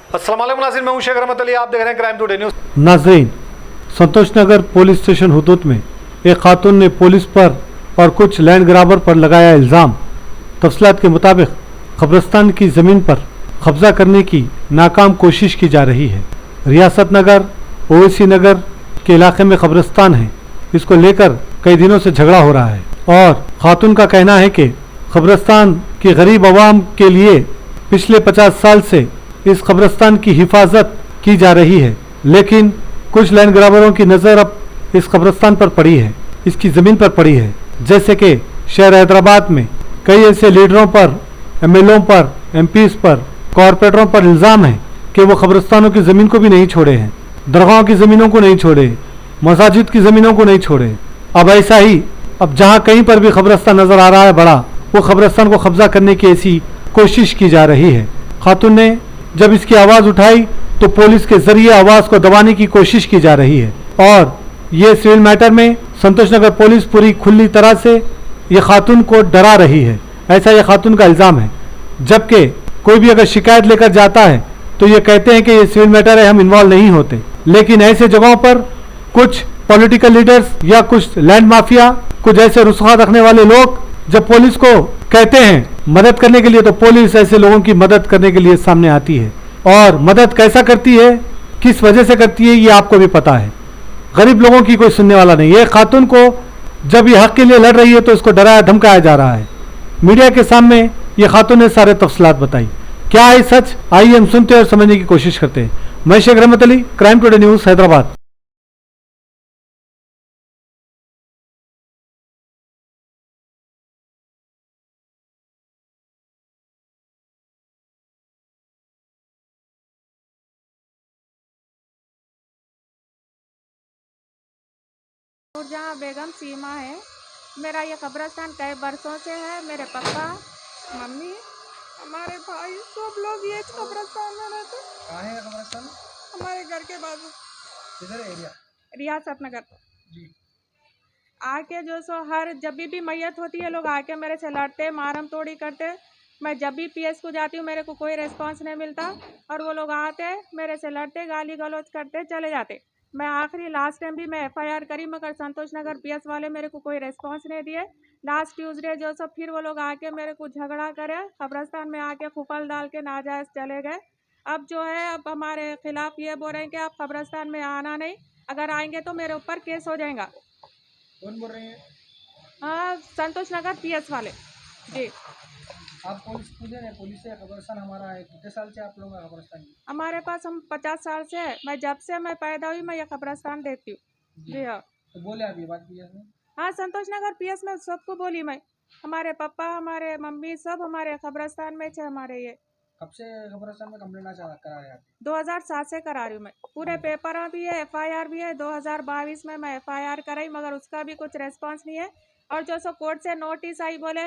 अस्सलाम वालेकुम नाज़रीन, मैं हूं शेख रहमत अली, आप देख रहे हैं क्राइम टुडे न्यूज़। नाज़रीन, संतोष नगर पुलिस स्टेशन हुदूद में एक खातून ने पुलिस पर और कुछ लैंड ग्राबर पर लगाया इल्ज़ाम। तफसीलात के मुताबिक कब्रिस्तान की ज़मीन पर कब्जा करने की नाकाम कोशिश की जा रही है। रियासत नगर ओवैसी नगर के इलाके में कब्रिस्तान है, इसको लेकर कई दिनों से झगड़ा हो रहा है और खातून का कहना है कि कब्रिस्तान की गरीब आवाम के लिए पिछले 50 साल से इस कब्रिस्तान की हिफाजत की जा रही है, लेकिन कुछ लैंड ग्राबरों की नज़र अब इस कब्रिस्तान पर पड़ी है, इसकी ज़मीन पर पड़ी है। जैसे कि शहर हैदराबाद में कई ऐसे लीडरों पर, एमएलओ पर, एमपीज़ पर, कॉरपोरेटरों पर इल्ज़ाम है कि वो कब्रिस्तानों की ज़मीन को भी नहीं छोड़े हैं, दरगाहों की ज़मीनों को नहीं छोड़े, मसाजिद की ज़मीनों को नहीं छोड़े। अब ऐसा ही अब जहाँ कहीं पर भी कब्रिस्तान नज़र आ रहा है बड़ा, वो कब्रिस्तान को कब्जा करने की ऐसी कोशिश की जा रही है। खातून ने जब इसकी आवाज़ उठाई तो पुलिस के जरिए आवाज़ को दबाने की कोशिश की जा रही है और ये सिविल मैटर में संतोष नगर पुलिस पूरी खुली तरह से ये खातून को डरा रही है, ऐसा ये खातून का इल्ज़ाम है। जबकि कोई भी अगर शिकायत लेकर जाता है तो ये कहते हैं कि ये सिविल मैटर है, हम इन्वॉल्व नहीं होते, लेकिन ऐसे जगहों पर कुछ पॉलिटिकल लीडर्स या कुछ लैंड माफिया, कुछ ऐसे रुस्वा रखने वाले लोग जब पुलिस को कहते हैं मदद करने के लिए, तो पुलिस ऐसे लोगों की मदद करने के लिए सामने आती है। और मदद कैसा करती है, किस वजह से करती है, ये आपको भी पता है। गरीब लोगों की कोई सुनने वाला नहीं है। खातून को जब ये हक के लिए लड़ रही है तो इसको डराया धमकाया जा रहा है। मीडिया के सामने ये खातून ने सारे तफसीलात बताई। क्या है सच, आइए हम सुनते और समझने की कोशिश करते हैं। मैं शेख रहमत Ali, crime today news, Hyderabad. जहाँ बेगम सीमा है, मेरा ये कब्रिस्तान कई बरसों से है। मेरे पापा, मम्मी, हमारे भाई सब लोग ये कब्रिस्तान में रहते। कहाँ है कब्रिस्तान? हमारे घर के बाजू, किधर है एरिया? रियासत नगर। जी। आके जो सो हर जब भी मैयत होती है लोग आके मेरे से लड़ते, मारम तोड़ी करते। मैं जब भी पीएस को जाती हूँ मेरे को कोई रिस्पांस नहीं मिलता और वो लोग आते मेरे से लड़ते, गाली गलौज करते, चले जाते। मैं आखिरी लास्ट टाइम भी मैं एफआईआर करी मगर संतोष नगर पीएस वाले मेरे को कोई रिस्पांस नहीं दिए। लास्ट ट्यूसडे जो सो फिर वो लोग आके मेरे को झगड़ा करे, कब्रिस्तान में आके खुफल डाल के नाजायज़ चले गए। अब जो है अब हमारे खिलाफ ये बोल रहे हैं कि आप कब्रिस्तान में आना नहीं, अगर आएंगे तो मेरे ऊपर केस हो जाएगा। कौन बोल रहे हैं? हाँ, संतोष नगर पीएस वाले जी। आप पुलिस पूछे नहीं, पुलिस से कब्रिस्तान हमारा है। कितने साल से आप लोग का कब्रिस्तान है? हमारे पास हम 50 साल से है। मैं जब से मैं पैदा हुई मैं ये कब्रिस्तान देखती हूँ जी। हाँ तो बोले आप ये बात पीएस में? हाँ, संतोष नगर पीएस में सबको बोली मैं, हमारे पापा, हमारे मम्मी सब हमारे कब्रिस्तान में थे। हमारे ये कब से कब्रिस्तान में कंप्लेंट करा रहे हैं आप? 2007 से करा रही हूँ मैं। पूरे पेपर भी है, एफआईआर भी है। 2022 में मैं एफआईआर कराई मगर उसका भी कुछ रेस्पॉन्स नहीं है। और जो सो कोर्ट से नोटिस आई बोले,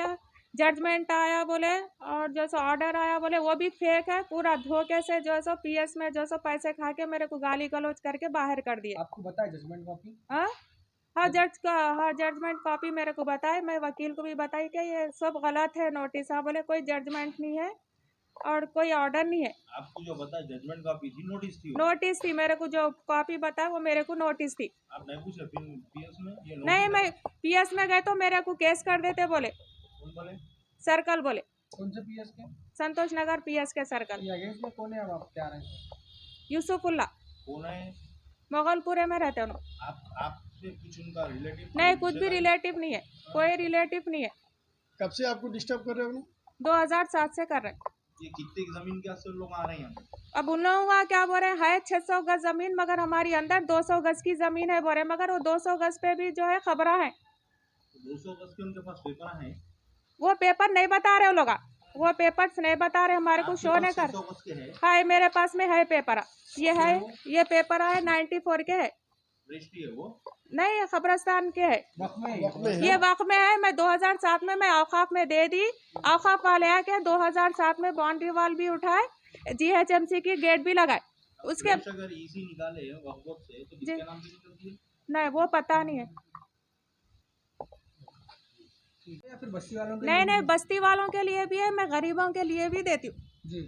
जजमेंट आया बोले, और जो सो ऑर्डर आया बोले, वो भी फेक है। पूरा धोखे से जो सो पीएस में जो सो पैसे खा के मेरे को गाली गलौज करके बाहर कर दिए। आपको बताया जजमेंट कॉपी? हाँ हाँ, जज का हाँ जजमेंट कॉपी मेरे को बताए। मैं वकील को भी बताई कि ये सब गलत है नोटिस। हाँ बोले कोई जजमेंट नहीं है और कोई ऑर्डर नहीं है। आपको जो बताया जजमेंट कॉपी थी, नोटिस थी? नोटिस थी, मेरे को जो कॉपी बताया वो मेरे को नोटिस थी। आप नहीं पूछे पीएस में ये नोटिस? नहीं, मैं पीएस में गए तो मेरे को केस कर देते बोले। कौन बोले? सर्कल बोले, कौन से पीएस के? संतोष नगर पीएस के सर्कल। ये अगेंस्ट में कौन है? अब आप क्या रहे हैं? यूसुफुल्ला, कौन है? मोगलपुरे में रहते हैं। आपसे कुछ उनका रिलेटिव? नहीं, कुछ भी रिलेटिव नहीं है, कोई रिलेटिव नहीं है। कब से आपको डिस्टर्ब कर रहे हो? 2007 से कर रहे हैं। ये कितने की जमीन के असर लोग आ रहे हैं? अब उन लोगों का क्या बोल रहे हैं, 600 गज जमीन, मगर हमारी अंदर 200 गज की जमीन है बोल रहे, मगर वो 200 गज पे भी जो है खबरा है। 200 गज के उनके पास पेपर हैं? वो पेपर नहीं बता रहे वो लोग, वो पेपर्स नहीं बता रहे, हमारे को शो नहीं कर। 600 गज के है? हाँ, मेरे पास में है पेपर, ये है, ये पेपर है 94 के है। रजिस्ट्री है वो? नहीं, कब्रिस्तान के है, ये वक्त में है। मैं 2007 में मैं औकाफ में दे दी। औकाफ वाले आके 2007 में बाउंड्री वॉल भी उठाए, जीएचएमसी की गेट भी लगाए। उसके अगर ईसी निकाले वक्फ बोर्ड से तो किसके नाम पे निकलती है? नहीं, वो पता नहीं है। या फिर बस्ती वालों के नहीं लिए नहीं, भी? बस्ती वालों के लिए भी है, मैं गरीबों के लिए भी देती हूँ जी।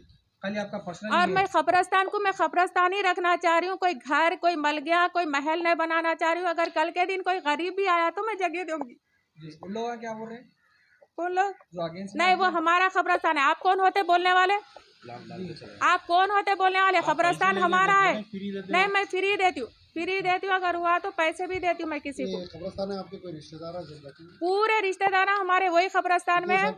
खाली आपका पर्सनल और मैं खबरस्तान को मैं खबरस्तान ही रखना चाह रही हूँ। कोई घर, कोई मल गया, कोई महल नहीं बनाना चाह रही हूँ। अगर कल के दिन कोई गरीब भी आया तो मैं जगह दूंगी। उन लोग क्या बोल रहे हैं कौन लोग? जो अगेंस्ट नहीं, वो हमारा खबरस्तान है। आप कौन होते बोलने वाले? आप कौन होते बोलने वाले? खबरस्तान हमारा है। नहीं, मैं फ्री देती हूँ, फ्री देती हूँ। अगर हुआ तो पैसे भी देती हूँ मैं किसी को। खबरस्तान है आपके कोई रिश्तेदार है? पूरे रिश्तेदार हमारे वही खबरस्तान में है।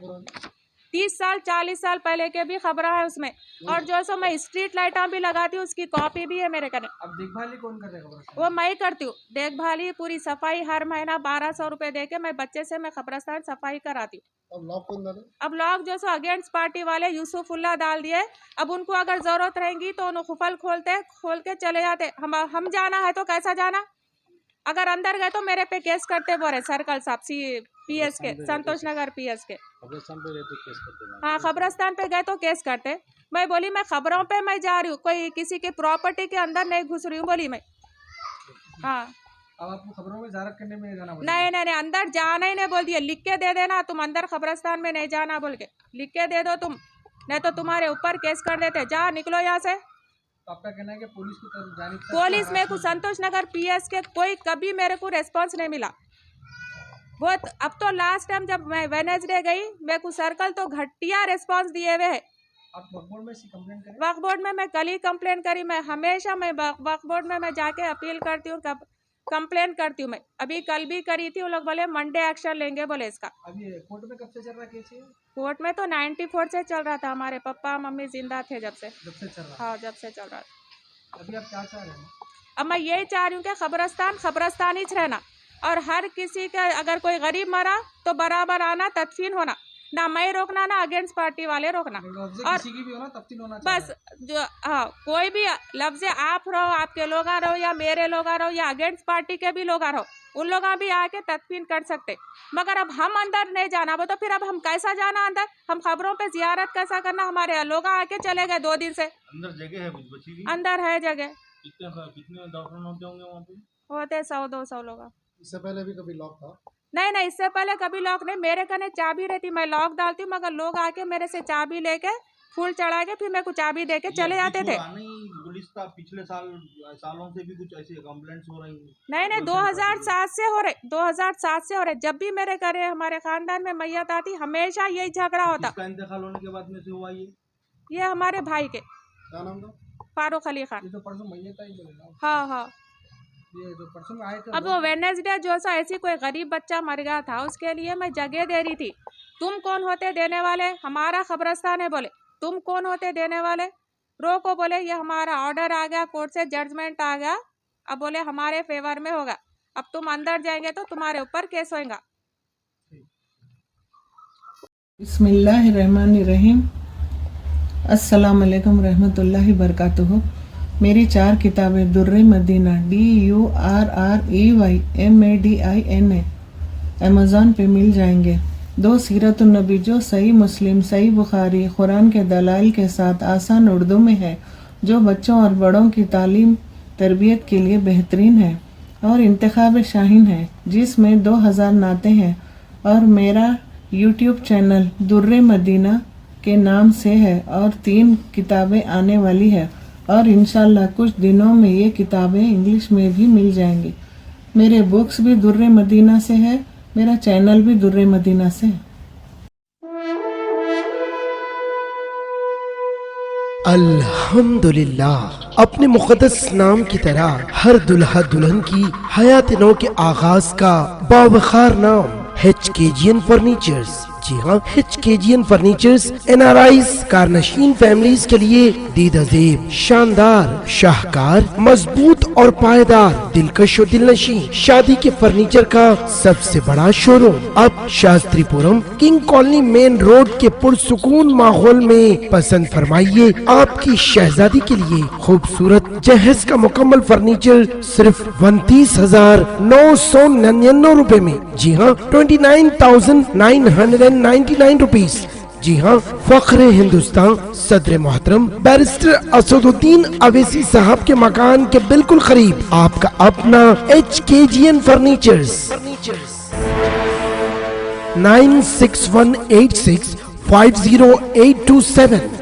30 साल 40 साल पहले के भी खबर है उसमें। और जो सो मैं स्ट्रीट लाइटा भी लगाती हूँ, उसकी कॉपी भी है मेरे कने। अब देखभाल कौन कर रहे हैं? वो मैं ही करती हूँ देखभाल ही, पूरी सफाई। हर महीना 1200 रुपए दे के मैं बच्चे से मैं खबरस्तान सफाई कराती हूँ। अब लॉक कौन डाले? अब लोग जो सो अगेंस्ट पार्टी वाले यूसुफुल्ला डाल दिए। अब उनको अगर जरूरत रहेगी तो उन्हें खुफल खोल के चले जाते। हम जाना है तो कैसा जाना? अगर अंदर गए तो मेरे पे केस करते बोले सर्कल साहब PS के, संतोष नगर PS के। खबरस्तान पे गए तो केस करते? हाँ, खबरस्तान पे गए तो केस करते। मैं बोली मैं खबरों पे मैं जा रही हूँ, कोई किसी की प्रॉपर्टी के अंदर नहीं घुस रही हूँ बोली मैं। हाँ, अब आपको खबरों में ज़ारत करने में जाना नहीं, अंदर जाना ही नहीं बोल दिया। लिख के दे देना, तुम अंदर खबरस्तान में नहीं जाना बोल के लिख के दे दो तुम, नहीं तो तुम्हारे ऊपर केस कर देते। जा, निकलो यहाँ से। तो आपका कहना है कि पुलिस की तरफ जाने पुलिस मेरे को संतोष नगर PS के कोई कभी मेरे को रेस्पॉन्स नहीं मिला। बहुत अब तो लास्ट टाइम जब मैं वेडनेसडे गई, मेरे को सर्कल तो घटिया रेस्पॉन्स दिए हुए है। आप वक्फ बोर्ड में कंप्लेंट करें? वक्फ बोर्ड में मैं कल ही कंप्लेन करी। मैं हमेशा मैं वक्फ बोर्ड में मैं जाके अपील करती हूँ, कंप्लेन करती हूँ मैं। अभी कल भी करी थी। वो लोग बोले मंडे एक्शन लेंगे बोले इसका। अभी कोर्ट में कब से चल रहा केस है? कोर्ट में तो 94 से चल रहा था। हमारे पापा मम्मी जिंदा थे जब से चल रहा? हाँ, जब से चल रहा था। अभी आप क्या चाह रहे हैं? अब मैं यही चाह रही हूँ कि खबरस्तान ही रहना। और हर किसी का अगर कोई गरीब मरा तो बराबर आना, तदफीन होना। ना मैं रोकना, ना अगेंस्ट पार्टी वाले रोकना। और किसी की भी होना तदफीन होना बस जो हाँ, कोई भी लफ्ज़ आप रहो, आपके लोग रहो या मेरे लोग रहो या अगेंस्ट पार्टी के भी लोग रहो, उन लोग भी आके तदफीन कर सकते। मगर अब हम अंदर नहीं जाना। वो तो फिर अब हम कैसा जाना अंदर? हम खबरों पे जियारत कैसा करना? हमारे लोग आके चले गए 2 दिन से। अंदर जगह है कुछ बची भी? अंदर है जगह। कितने दफन होते होंगे वहाँ पे? होते 100-200 लोग। इससे पहले भी कभी लॉक था? नहीं, इससे पहले कभी लॉक नहीं। मेरे कने चाबी रहती, मैं लॉक डालती हूँ। मगर लोग आके मेरे से चाबी लेके फूल चढ़ा के फिर मेरे को चाबी दे के चले जाते थे। पुलिस का पिछले सालों से भी कुछ ऐसे कंप्लेंट्स हो रही? नहीं, 2007 से हो रहे। 2007 से हो रहे। जब भी मेरे घरे हमारे खानदान में मैयत आती, हमेशा यही झगड़ा होता। इसका इंतकाल होने के बाद में से हुआ ये हमारे भाई के। क्या नाम था? फारूक अली खान। ये तो परसों मैयत आई बोले। हाँ, ये जो परसों में आए थे। अब वो वेडनेसडे जो सा ऐसी कोई गरीब बच्चा मर गया था, उसके लिए मैं जगह दे रही थी। तुम कौन होते देने वाले? हमारा खबरस्तान है बोले। तुम कौन होते देने वाले? रोको बोले। ये हमारा ऑर्डर आ गया, कोर्ट से जजमेंट आ गया। अब बोले हमारे फेवर में होगा। अब तुम अंदर जाएंगे तो तुम्हारे ऊपर केस होगा। बिस्मिल्लाहिर्रहमानिर्रहीम। अस्सलाम वालेकुम रहमतुल्लाहि बरकातुहू। मेरी 4 किताबें दुर्रे मदीना DURREYMADINA अमेज़ॉन पे मिल जाएंगे। 2 सीरतुन्नबी जो सही मुस्लिम, सही बुखारी, कुरान के दलाइल के साथ आसान उर्दू में है, जो बच्चों और बड़ों की तालीम तरबियत के लिए बेहतरीन है और इंतखाब शाहीन है, जिसमें 2000 नातें हैं। और मेरा YouTube चैनल दुर्रे मदीना के नाम से है और 3 किताबें आने वाली है और इंशाल्लाह कुछ दिनों में ये किताबें इंग्लिश में भी मिल जाएंगी। मेरे बुक्स भी दुर्रे मदीना से है, मेरा चैनल भी दुर्रे मदीना से है। अल्हम्दुलिल्लाह। अपने मुक़द्दस नाम की तरह हर दुल्हा दुल्हन की हयात नौ के आगाज का बावखार नाम HKGN फर्नीचर्स। जी हाँ, HKGN फर्नीचर्स NRIs कारनशीन फैमिलीज के लिए दीदाजेब, शानदार, शाहकार, मजबूत और पायदार, दिलकश और दिलनशीं शादी के फर्नीचर का सबसे बड़ा शोरूम अब Shastripuram king colony main road के पुरसुकून माहौल में। पसंद फरमाइए आपकी शहजादी के लिए खूबसूरत जहेज का मुकम्मल फर्नीचर सिर्फ 29,999 रुपए में। जी हाँ, 29,999 रुपीज। जी हाँ, फख्रे हिंदुस्तान सदर मोहतरम बैरिस्टर असदुद्दीन अवैसी साहब के मकान के बिल्कुल करीब आपका अपना HKGN फर्नीचर्स। 9618650827